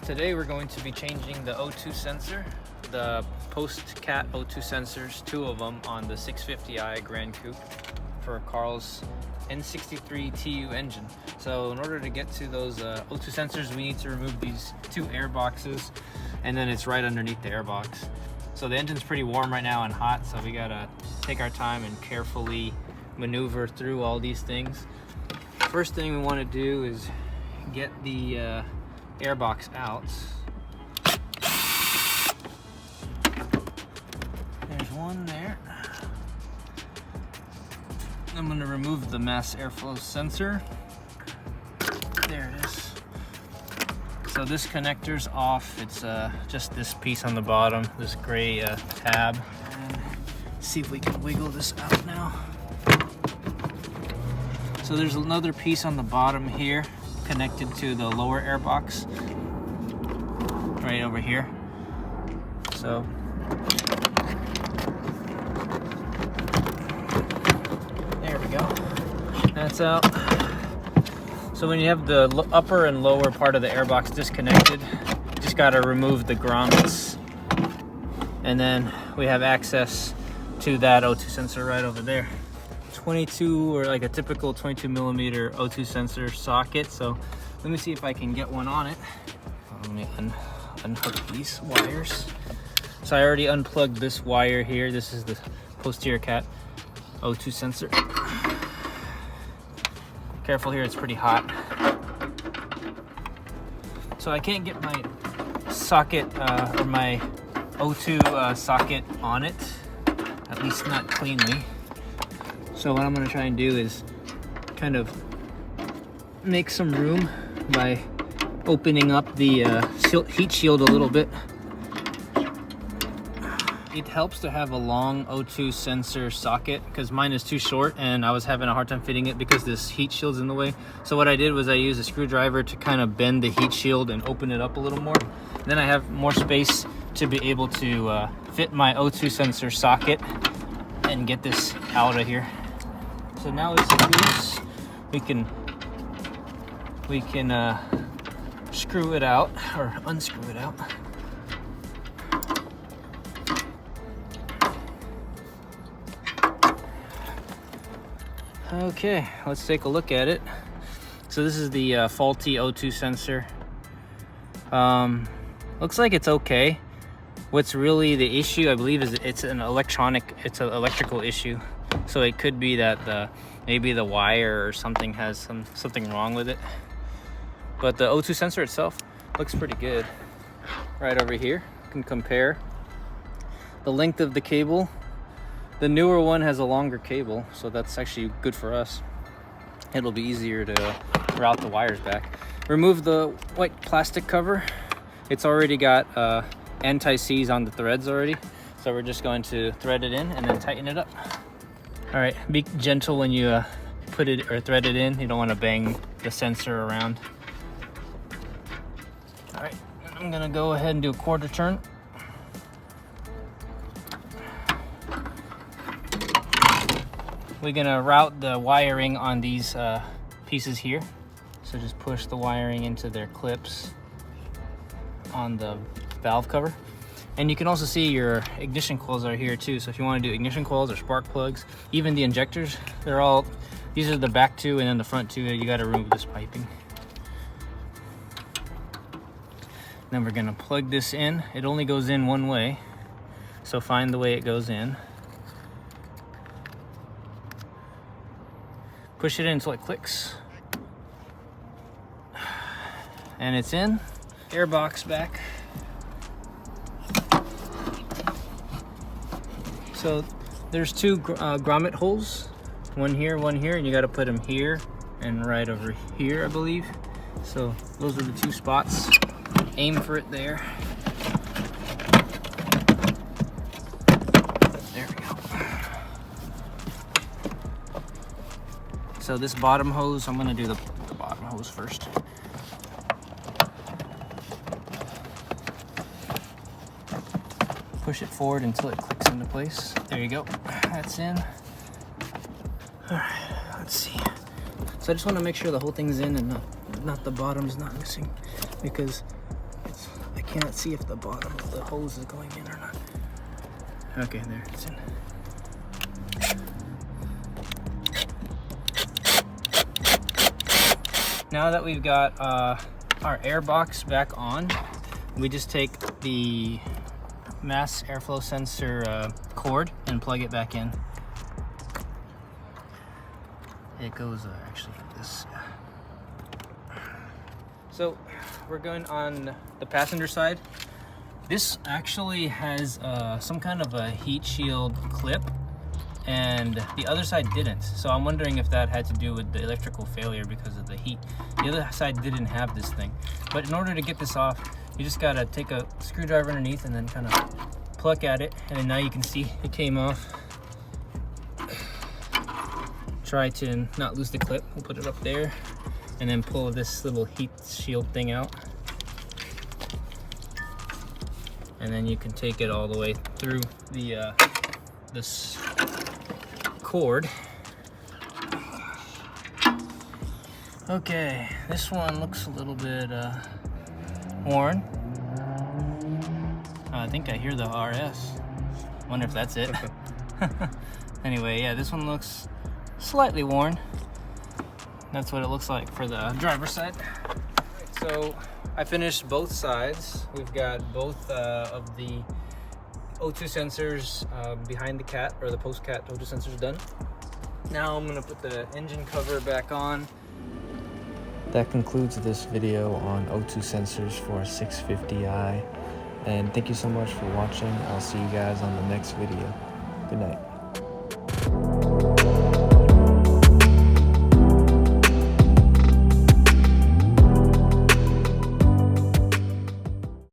Today we're going to be changing the O2 sensor, the post-cat O2 sensors, 2 of them on the 650i Grand Coupe for Carl's N63 TU engine. So in order to get to those O2 sensors, we need to remove these 2 air boxes, and then it's right underneath the air box. So the engine's pretty warm right now and hot, so we gotta take our time and carefully maneuver through all these things. First thing we want to do is get the air box out. There's one there. I'm going to remove the mass airflow sensor. There it is. So this connector's off. It's just this piece on the bottom, this gray tab. And see if we can wiggle this out now. So there's another piece on the bottom here connected to the lower air box right over here. So there we go, that's out. So when you have the upper and lower part of the air box disconnected, you just got to remove the grommets, and then we have access to that O2 sensor right over there. 22, or like a typical 22 millimeter O2 sensor socket. So let me see if I can get one on it. Let me unhook these wires. So I already unplugged this wire here. This is the posterior cat O2 sensor. Careful here, it's pretty hot. So I can't get my socket or my O2 socket on it, at least not cleanly. So what I'm going to try and do is kind of make some room by opening up the heat shield a little bit. It helps to have a long O2 sensor socket because mine is too short and I was having a hard time fitting it because this heat shield's in the way. So what I did was I used a screwdriver to kind of bend the heat shield and open it up a little more. Then I have more space to be able to fit my O2 sensor socket and get this out of here. So now it's loose. We can screw it out or unscrew it out. Okay, let's take a look at it. So this is the faulty O2 sensor. Looks like it's okay. What's really the issue, I believe, is it's an electrical issue. So it could be that maybe the wire or something has something wrong with it. But the O2 sensor itself looks pretty good. Right over here, you can compare the length of the cable. The newer one has a longer cable, so that's actually good for us. It'll be easier to route the wires back. Remove the white plastic cover. It's already got anti-seize on the threads already. So we're just going to thread it in and then tighten it up. All right, be gentle when you put it or thread it in. You don't want to bang the sensor around. All right, I'm gonna go ahead and do a quarter turn. We're gonna route the wiring on these pieces here. So just push the wiring into their clips on the valve cover. And you can also see your ignition coils are here too. So if you want to do ignition coils or spark plugs, even the injectors, these are the back 2 and then the front 2. You got to remove this piping. Then we're gonna plug this in. It only goes in one way, so find the way it goes in. Push it in until it clicks. And it's in. Air box back. So there's 2 grommet holes, one here, and you got to put them here and right over here, I believe. So those are the 2 spots. Aim for it there. There we go. So this bottom hose, I'm gonna do the bottom hose first. Push it forward until it clicks into place. There you go, that's in. All right, let's see. So I just want to make sure the whole thing's in and not the bottom's not missing, because can't see if the bottom of the hose is going in or not. Okay, there, it's in. Now that we've got our air box back on, we just take the mass airflow sensor cord and plug it back in. It goes actually like this. So we're going on the passenger side. This actually has some kind of a heat shield clip, and the other side didn't. So I'm wondering if that had to do with the electrical failure because of the heat. The other side didn't have this thing. But in order to get this off, you just gotta take a screwdriver underneath and then kind of pluck at it, and then now you can see it came off. Try to not lose the clip. We'll put it up there and then pull this little heat shield thing out. And then you can take it all the way through the this cord. Okay, this one looks a little bit worn. I think I hear the RS. Wonder if that's it. Anyway, yeah, this one looks slightly worn. That's what it looks like for the driver's side. So I finished both sides. We've got both of the O2 sensors behind the cat, or the post-cat O2 sensors done. Now I'm gonna put the engine cover back on. That concludes this video on O2 sensors for a 650i. And thank you so much for watching. I'll see you guys on the next video. Good night.